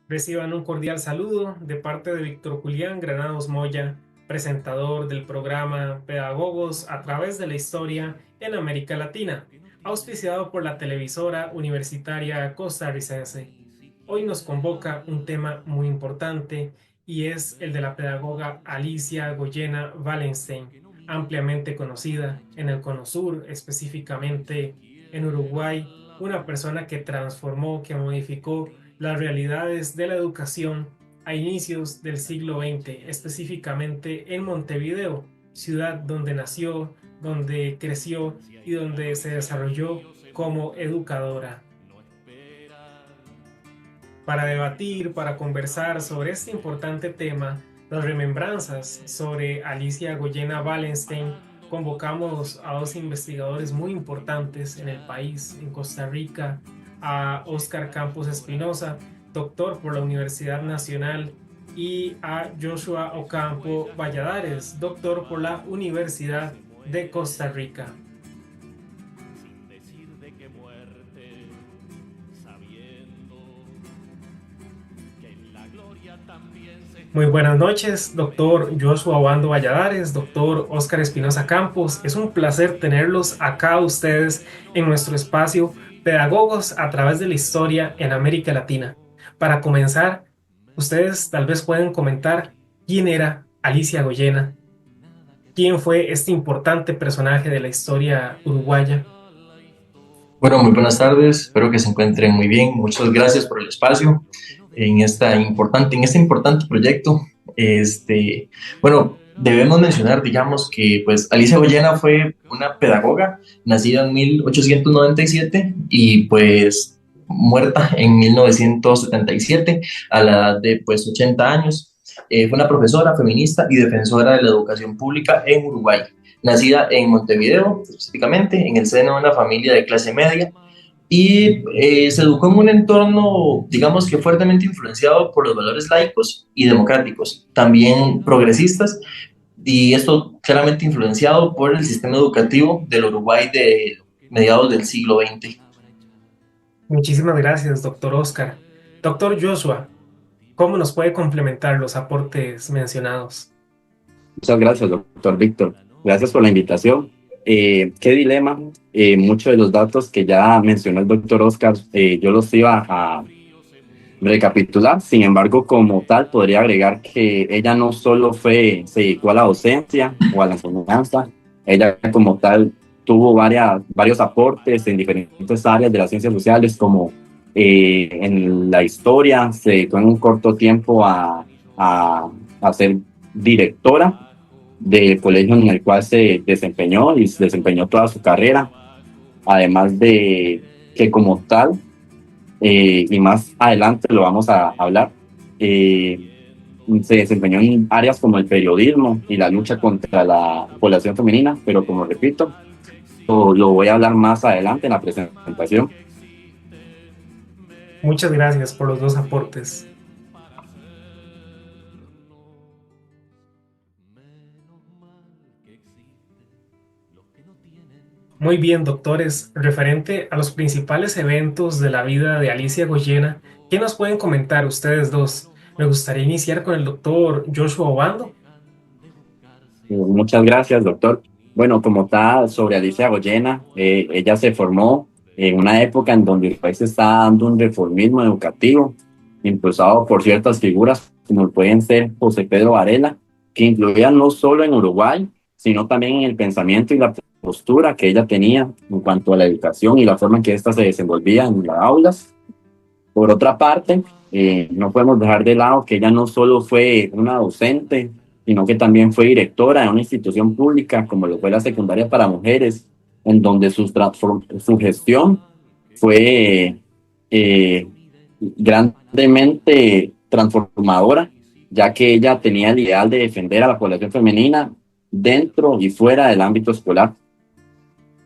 Reciban un cordial saludo de parte de Víctor Julián Granados Moya, presentador del programa Pedagogos a través de la historia en América Latina, auspiciado por la televisora universitaria costarricense. Hoy nos convoca un tema muy importante y es el de la pedagoga Alicia Goyena Wallenstein, ampliamente conocida en el Cono Sur, específicamente en Uruguay, una persona que transformó, que modificó las realidades de la educación a inicios del siglo XX, específicamente en Montevideo, ciudad donde nació, donde creció y donde se desarrolló como educadora. Para debatir, para conversar sobre este importante tema, las remembranzas sobre Alicia Goyena Wallenstein, convocamos a dos investigadores muy importantes en el país, en Costa Rica, a Óscar Campos Espinosa, doctor por la Universidad Nacional, y a Joshua Ocampo Valladares, doctor por la Universidad de Costa Rica. Muy buenas noches, doctor Joshua Obando Valladares, doctor Óscar Espinosa Campos. Es un placer tenerlos acá ustedes en nuestro espacio Pedagogos a través de la historia en América Latina. Para comenzar, ustedes tal vez pueden comentar quién era Alicia Goyena, quién fue este importante personaje de la historia uruguaya. Bueno, muy buenas tardes, espero que se encuentren muy bien. Muchas gracias por el espacio en este importante proyecto. Debemos mencionar, digamos, que pues Alicia Goyena fue una pedagoga nacida en 1897 y pues muerta en 1977 a la edad de pues 80 años. Fue una profesora feminista y defensora de la educación pública en Uruguay. Nacida en Montevideo, específicamente, en el seno de una familia de clase media, y se educó en un entorno, digamos que fuertemente influenciado por los valores laicos y democráticos, también progresistas, y esto claramente influenciado por el sistema educativo del Uruguay de mediados del siglo XX. Muchísimas gracias, doctor Óscar. Doctor Joshua, ¿cómo nos puede complementar los aportes mencionados? Muchas gracias, doctor Víctor. Gracias por la invitación. Qué dilema. Muchos de los datos que ya mencionó el doctor Oscar, yo los iba a recapitular. Sin embargo, como tal, podría agregar que ella no solo se dedicó a la docencia o a la enseñanza, ella como tal tuvo varios aportes en diferentes áreas de las ciencias sociales, como en la historia, se dedicó en un corto tiempo a ser directora del colegio en el cual se desempeñó y se desempeñó toda su carrera, además de que como tal, y más adelante lo vamos a hablar, se desempeñó en áreas como el periodismo y la lucha contra la población femenina, pero como repito, lo voy a hablar más adelante en la presentación. Muchas gracias por los dos aportes. Muy bien, doctores. Referente a los principales eventos de la vida de Alicia Goyena, ¿qué nos pueden comentar ustedes dos? Me gustaría iniciar con el doctor Joshua Obando. Muchas gracias, doctor. Bueno, como tal, sobre Alicia Goyena, ella se formó en una época en donde el país está dando un reformismo educativo, impulsado por ciertas figuras como pueden ser José Pedro Varela, que influían no solo en Uruguay, sino también en el pensamiento y la postura que ella tenía en cuanto a la educación y la forma en que ésta se desenvolvía en las aulas. Por otra parte, no podemos dejar de lado que ella no solo fue una docente, sino que también fue directora de una institución pública como lo fue la secundaria para mujeres, en donde su gestión fue grandemente transformadora, ya que ella tenía el ideal de defender a la población femenina dentro y fuera del ámbito escolar.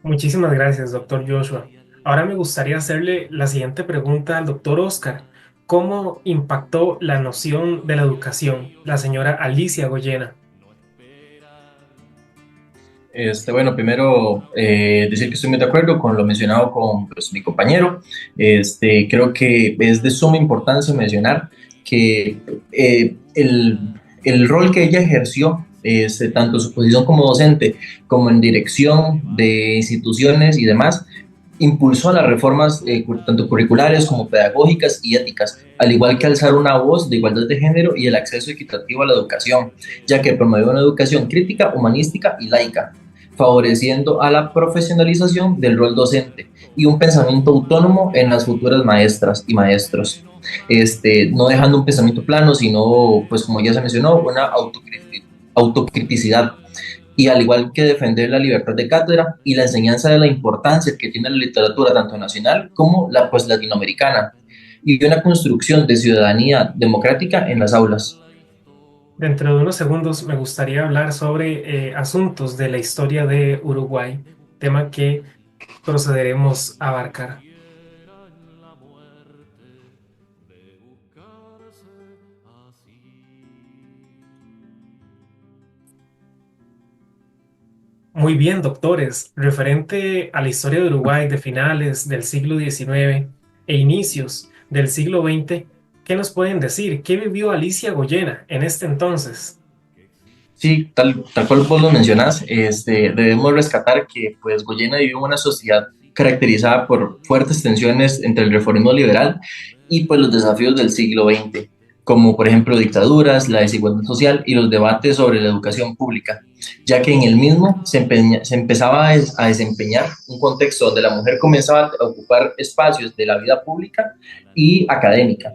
Muchísimas gracias, doctor Joshua. Ahora me gustaría hacerle la siguiente pregunta al doctor Oscar. ¿Cómo impactó la noción de la educación la señora Alicia Goyena? Bueno, primero decir que estoy muy de acuerdo con lo mencionado con pues, mi compañero. Creo que es de suma importancia mencionar que el rol que ella ejerció, tanto en su posición como docente como en dirección de instituciones y demás, impulsó las reformas tanto curriculares como pedagógicas y éticas, al igual que alzar una voz de igualdad de género y el acceso equitativo a la educación, ya que promovió una educación crítica, humanística y laica, favoreciendo a la profesionalización del rol docente y un pensamiento autónomo en las futuras maestras y maestros. No dejando un pensamiento plano, sino, pues como ya se mencionó, una autocriticidad, y al igual que defender la libertad de cátedra y la enseñanza de la importancia que tiene la literatura tanto nacional como la pues latinoamericana, y una construcción de ciudadanía democrática en las aulas. Dentro de unos segundos me gustaría hablar sobre asuntos de la historia de Uruguay, tema que procederemos a abarcar. Muy bien, doctores. Referente a la historia de Uruguay de finales del siglo XIX e inicios del siglo XX, ¿qué nos pueden decir? ¿Qué vivió Alicia Goyena en este entonces? Sí, tal cual vos lo mencionás, debemos rescatar que pues Goyena vivió en una sociedad caracterizada por fuertes tensiones entre el reformismo liberal y pues los desafíos del siglo XX, como por ejemplo dictaduras, la desigualdad social y los debates sobre la educación pública, ya que en el mismo se empezaba a desempeñar un contexto donde la mujer comenzaba a ocupar espacios de la vida pública y académica.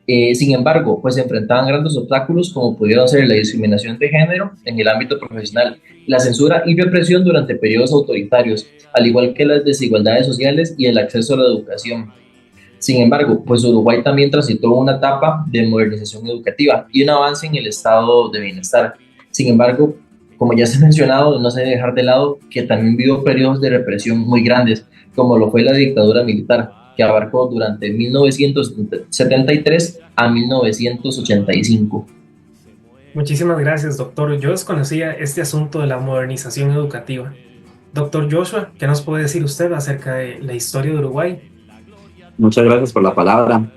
Sin embargo, pues se enfrentaban grandes obstáculos como pudieron ser la discriminación de género en el ámbito profesional, la censura y represión durante periodos autoritarios, al igual que las desigualdades sociales y el acceso a la educación. Sin embargo, pues Uruguay también transitó una etapa de modernización educativa y un avance en el estado de bienestar. Sin embargo, como ya se ha mencionado, no se debe dejar de lado que también vivió periodos de represión muy grandes, como lo fue la dictadura militar, que abarcó durante 1973 a 1985. Muchísimas gracias, doctor. Yo desconocía este asunto de la modernización educativa. Doctor Joshua, ¿qué nos puede decir usted acerca de la historia de Uruguay? Muchas gracias por la palabra.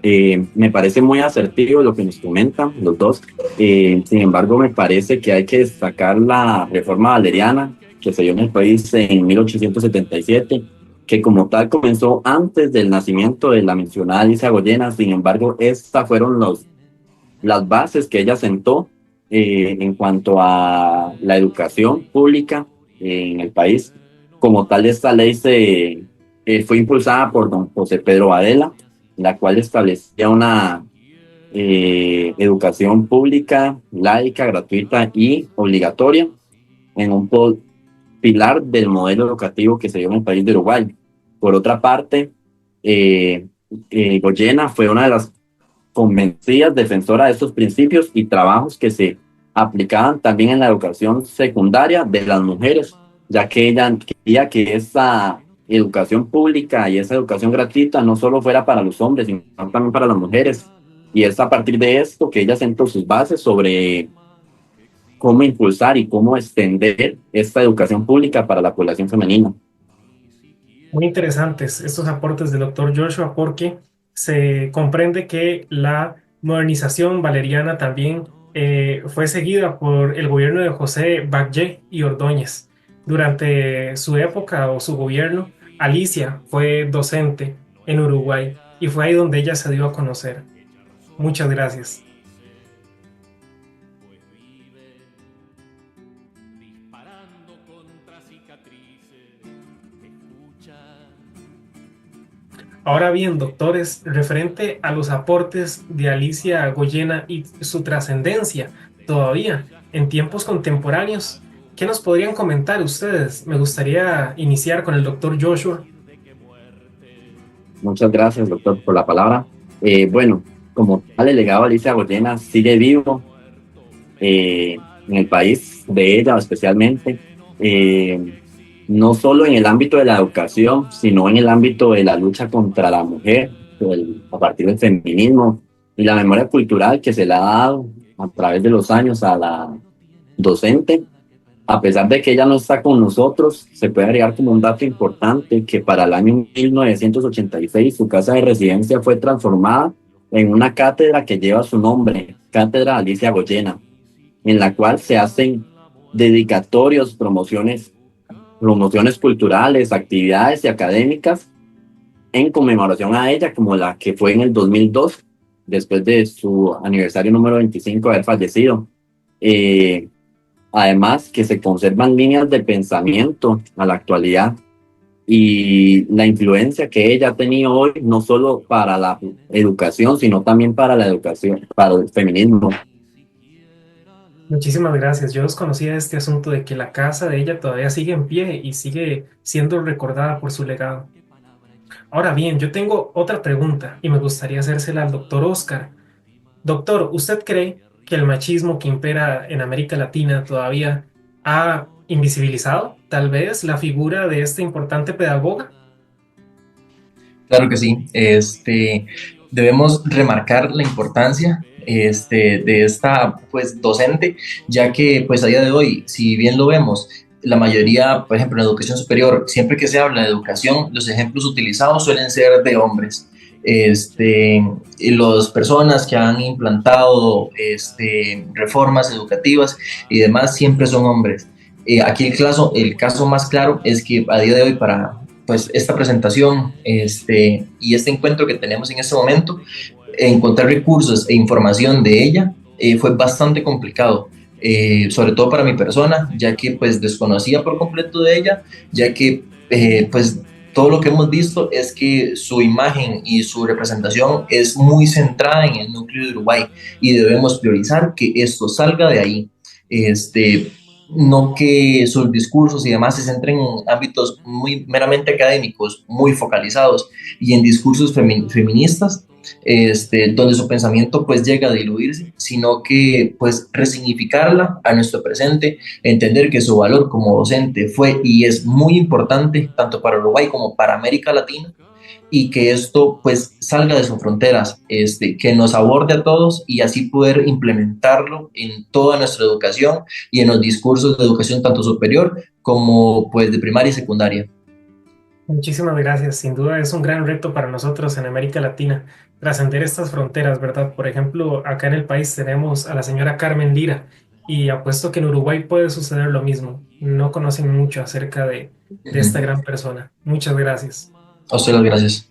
Me parece muy asertivo lo que nos comentan los dos. Sin embargo, me parece que hay que destacar la reforma valeriana que se dio en el país en 1877, que como tal comenzó antes del nacimiento de la mencionada Alicia Goyena. Sin embargo, estas fueron las bases que ella sentó en cuanto a la educación pública en el país. Como tal, esta ley fue impulsada por don José Pedro Badela, la cual establecía una educación pública, laica, gratuita y obligatoria en un pilar del modelo educativo que se dio en el país de Uruguay. Por otra parte, Goyena fue una de las convencidas defensora de estos principios y trabajos que se aplicaban también en la educación secundaria de las mujeres, ya que ella quería que esa educación pública y esa educación gratuita no solo fuera para los hombres, sino también para las mujeres. Y es a partir de esto que ella sentó sus bases sobre cómo impulsar y cómo extender esta educación pública para la población femenina. Muy interesantes estos aportes del doctor Joshua porque se comprende que la modernización valeriana también fue seguida por el gobierno de José Batlle y Ordóñez. Durante su época o su gobierno, Alicia fue docente en Uruguay y fue ahí donde ella se dio a conocer. Muchas gracias. Ahora bien, doctores, referente a los aportes de Alicia Goyena y su trascendencia todavía en tiempos contemporáneos, ¿qué nos podrían comentar ustedes? Me gustaría iniciar con el doctor Joshua. Muchas gracias, doctor, por la palabra. Bueno, como tal, el legado de Alicia Goyena sigue vivo en el país de ella especialmente. No solo en el ámbito de la educación, sino en el ámbito de la lucha contra la mujer, a partir del feminismo y la memoria cultural que se le ha dado a través de los años a la docente. A pesar de que ella no está con nosotros, se puede agregar como un dato importante que para el año 1986 su casa de residencia fue transformada en una cátedra que lleva su nombre, Cátedra Alicia Goyena, en la cual se hacen dedicatorios, promociones culturales, actividades y académicas en conmemoración a ella, como la que fue en el 2002, después de su aniversario número 25 de haber fallecido. Eh, Además, que se conservan líneas de pensamiento a la actualidad y la influencia que ella ha tenido hoy, no solo para la educación, sino también para la educación, para el feminismo. Muchísimas gracias. Yo desconocía este asunto de que la casa de ella todavía sigue en pie y sigue siendo recordada por su legado. Ahora bien, yo tengo otra pregunta y me gustaría hacérsela al doctor Oscar. Doctor, ¿usted cree que el machismo que impera en América Latina todavía ha invisibilizado tal vez la figura de esta importante pedagoga? Claro que sí. Debemos remarcar la importancia de esta pues, docente, ya que pues, a día de hoy, si bien lo vemos, la mayoría, por ejemplo, en la educación superior, siempre que se habla de educación, los ejemplos utilizados suelen ser de hombres. Y las personas que han implantado reformas educativas y demás siempre son hombres. Aquí el caso más claro es que a día de hoy para pues esta presentación y este encuentro que tenemos en este momento, encontrar recursos e información de ella fue bastante complicado, sobre todo para mi persona, ya que pues desconocía por completo de ella, ya que pues todo lo que hemos visto es que su imagen y su representación es muy centrada en el núcleo de Uruguay y debemos priorizar que esto salga de ahí. Este, no que sus discursos y demás se centren en ámbitos muy meramente académicos, muy focalizados y en discursos feministas, donde su pensamiento pues llega a diluirse, sino que pues resignificarla a nuestro presente, entender que su valor como docente fue y es muy importante tanto para Uruguay como para América Latina y que esto pues salga de sus fronteras, que nos aborde a todos y así poder implementarlo en toda nuestra educación y en los discursos de educación tanto superior como pues de primaria y secundaria. Muchísimas gracias. Sin duda es un gran reto para nosotros en América Latina trascender estas fronteras, ¿verdad? Por ejemplo, acá en el país tenemos a la señora Carmen Lira y apuesto que en Uruguay puede suceder lo mismo. No conocen mucho acerca de esta gran persona. Muchas gracias. A usted las gracias.